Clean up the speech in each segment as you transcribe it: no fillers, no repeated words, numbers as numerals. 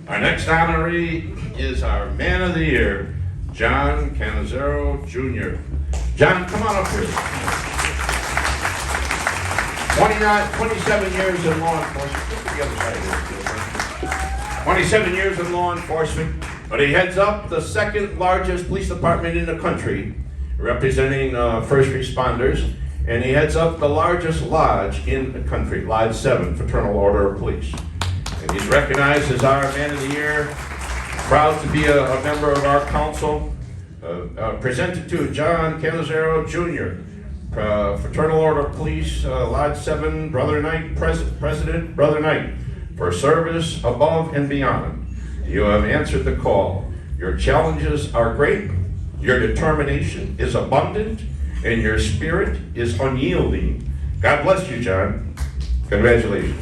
Our next honoree is our Man of the Year, John Catanzara Jr. John, come on up here. 27 years in law enforcement. Get to the other side of this. 27 years in law enforcement, but he heads up the second largest police department in the country, representing first responders, and he heads up the largest lodge in the country, Lodge 7, Fraternal Order of Police. And he's recognized as our Man of the Year, proud to be a member of our council. Presented to John Catanzara Jr., Fraternal Order of Police, Lodge 7, Brother Knight, President, Brother Knight, for service above and beyond. You have answered the call. Your challenges are great, your determination is abundant, and your spirit is unyielding. God bless you, John. Congratulations.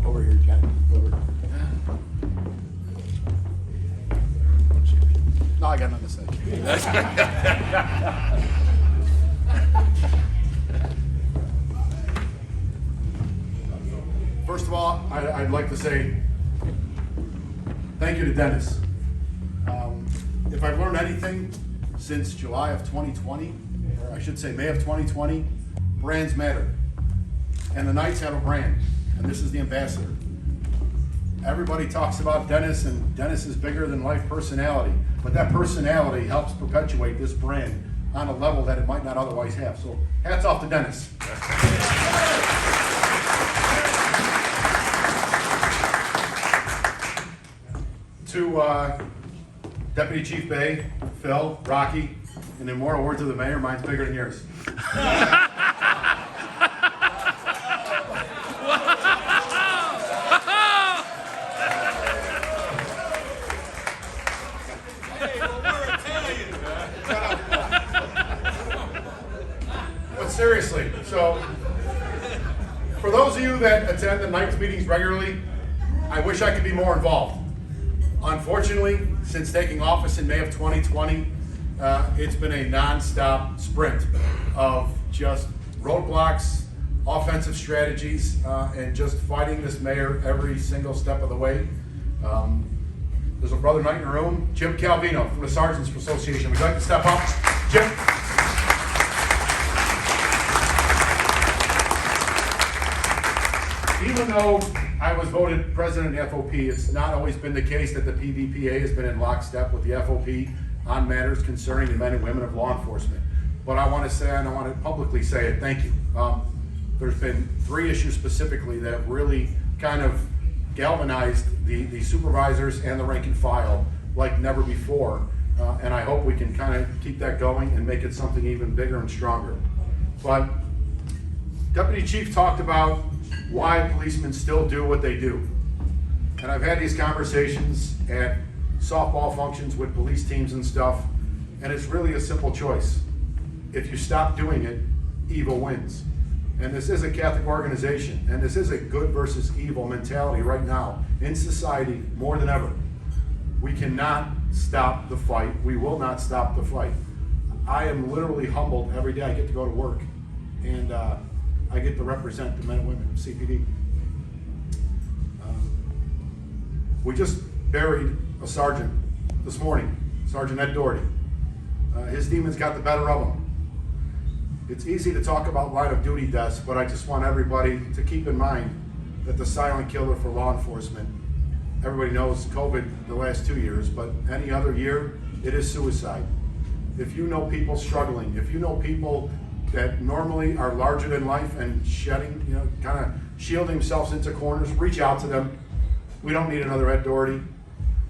Over here, Jack. Over. No, I got nothing to say. First of all, I'd like to say thank you to Dennis. If I've learned anything since July of 2020, or I should say May of 2020, brands matter. And the Knights have a brand, and this is the ambassador. Everybody talks about Dennis, and Dennis is bigger than life personality, but that personality helps perpetuate this brand on a level that it might not otherwise have. So hats off to Dennis. To Deputy Chief Bay, Phil, Rocky, in the immortal words of the mayor, mine's bigger than yours. But seriously, so for those of you that attend the Knights meetings regularly, I wish I could be more involved. Unfortunately, since taking office in May of 2020, it's been a non-stop sprint of just roadblocks, offensive strategies, and just fighting this mayor every single step of the way. There's a brother Knight in the room, Jim Calvino from the Sergeants Association. Would you like to step up? Jim? Even though I was voted president of the FOP, it's not always been the case that the PVPA has been in lockstep with the FOP on matters concerning the men and women of law enforcement. But I want to say, and I want to publicly say it, thank you. There's been 3 issues specifically that have really kind of galvanized the supervisors and the rank and file like never before. And I hope we can kind of keep that going and make it something even bigger and stronger. But Deputy Chief talked about why policemen still do what they do. And I've had these conversations at softball functions with police teams and stuff, and it's really a simple choice. If you stop doing it, evil wins. And this is a Catholic organization, and this is a good versus evil mentality right now in society more than ever. We cannot stop the fight. We will not stop the fight. I am literally humbled every day I get to go to work, and I get to represent the men and women of CPD. We just buried a sergeant this morning, Sergeant Ed Doherty. His demons got the better of him. It's easy to talk about line of duty deaths, but I just want everybody to keep in mind that the silent killer for law enforcement, everybody knows COVID the last 2 years, but any other year, it is suicide. If you know people struggling, if you know people that normally are larger than life and shedding, kind of shielding themselves into corners, reach out to them. We don't need another Ed Doherty.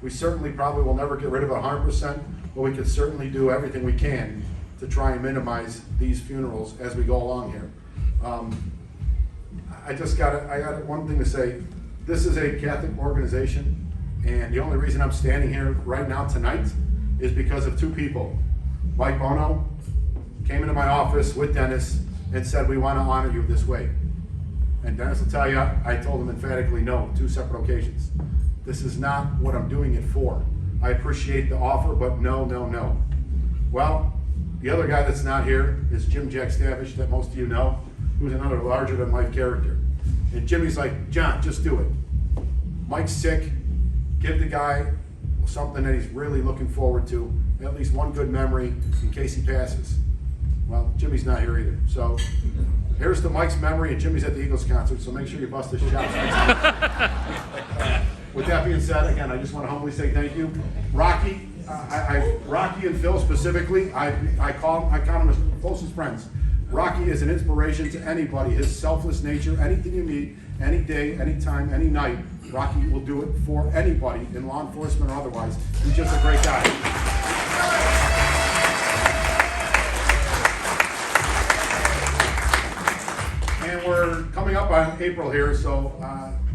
We certainly probably will never get rid of it 100%, but we could certainly do everything we can to try and minimize these funerals as we go along here. I got one thing to say. This is a Catholic organization, and the only reason I'm standing here right now tonight is because of 2 people. Mike Bono came into my office with Dennis and said, we want to honor you this way. And Dennis will tell you, I told him emphatically no, 2 separate occasions. This is not what I'm doing it for. I appreciate the offer, but no, no, no. Well, the other guy that's not here is Jim Jack Stavish, that most of you know, who's another larger-than-life character. And Jimmy's like, John, just do it. Mike's sick. Give the guy something that he's really looking forward to, at least one good memory in case he passes. Well, Jimmy's not here either. So here's to Mike's memory, and Jimmy's at the Eagles concert, so make sure you bust his chops next time. With that being said, again, I just want to humbly say thank you. Rocky, Rocky and Phil specifically, I count them as closest friends. Rocky is an inspiration to anybody. His selfless nature, anything you need, any day, any time, any night, Rocky will do it for anybody in law enforcement or otherwise. He's just a great guy. And we're coming up on April here, so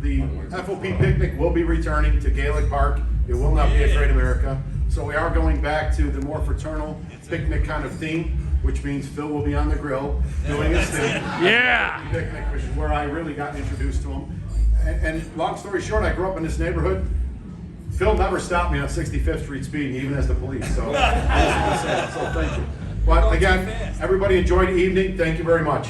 the FOP picnic will be returning to Gaelic Park. It will not be at Great America. So we are going back to the more fraternal picnic kind of theme, which means Phil will be on the grill doing his thing. Yeah. Picnic, which is where I really got introduced to him. And long story short, I grew up in this neighborhood. Phil never stopped me on 65th Street speeding, even as the police. So, so thank you. But again, everybody enjoy the evening. Thank you very much.